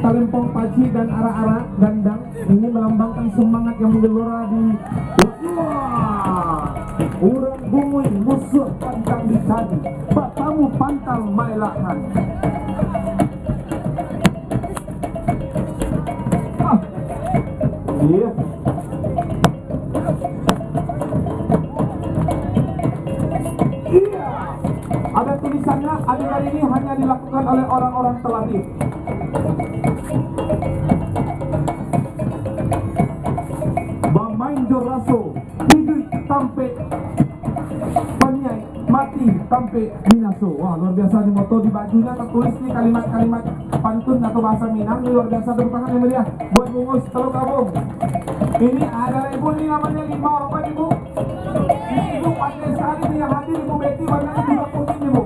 Talempong Paci dan Ara-Ara Gandang ini melambangkan semangat yang menggelora di urang bungui musuh pantang dicari, batamu pantang mailahan. Iya. Iya. Ada tulisannya, adegan ini hanya dilakukan oleh orang-orang terlatih. Bamain joraso, hidup sampai penyai, mati sampai minaso. Wah, luar biasa di moto, di bajunya tertulis nih kalimat-kalimat pantun atau bahasa Minang. Ini luar biasa, tepuk tangan yang meriah buat Bungus Teluk Gabung. Ini ada ibu, ini namanya Limau. Apa ibu? Ini ibu pandai sekali nih yang hadir, Ibu Betty, warnanya juga putih nih bu.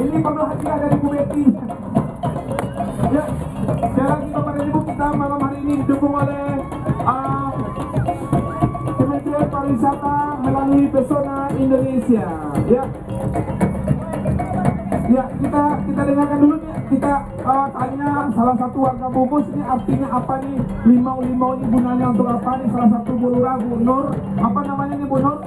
Ini penuh hadiah dari Ibu Betty. Ya, sekali lagi kepada ibu, kita malam hari ini didukung oleh Kementerian Pariwisata melalui Pesona Indonesia. Ya, ya kita dengarkan dulu nih. Kita tanya salah satu warga Bungus ini artinya apa nih, limau-limau ini gunanya untuk apa nih, salah satu Bu Lurah, Bu Nur. Apa namanya nih Bu Nur?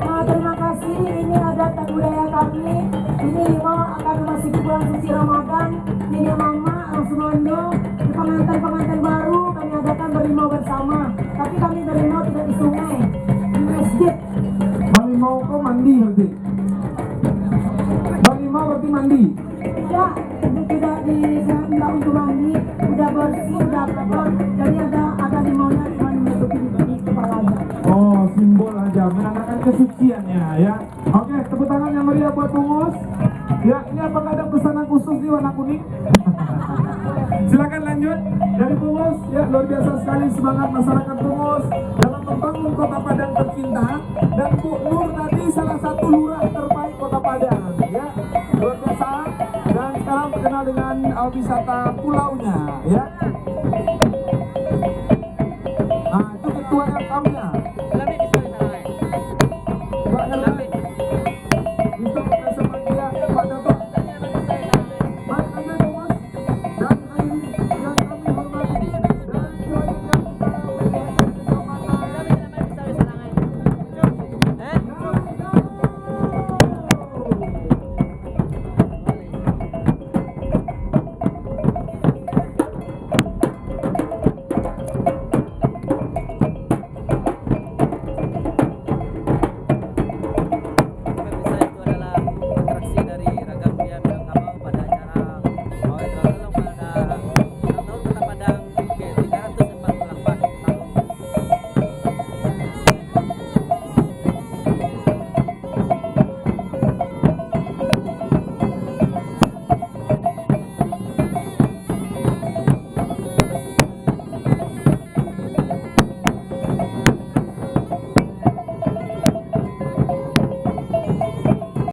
Terima kasih, ini adat dan budaya kami. Ini limau akan memasuki bulan suci Ramadan. Ini mama Rasulullah, pengantin-pengantin baru kami adakan berimau bersama. Tapi kami berimau tidak di sungai, di masjid. Balimau kok mandi berarti? Balimau berarti mandi? Tidak tidak untuk mandi, udah bersih, udah kotor. Jadi ada limaunya cuma menutupi di kepalanya. Oh, simbol aja, menandakan kesuciannya ya. Oke, tepuk tangan yang meriah buat Bungus. Ya, ini apakah ada pesanan khusus di warna kuning? Silakan lanjut dari Bungus. Ya, luar biasa sekali semangat masyarakat Bungus dalam membangun Kota Padang tercinta. Dan Bu Nur tadi salah satu lurah terbaik Kota Padang. Ya, luar biasa. Dan sekarang terkenal dengan wisata pulaunya. Ya.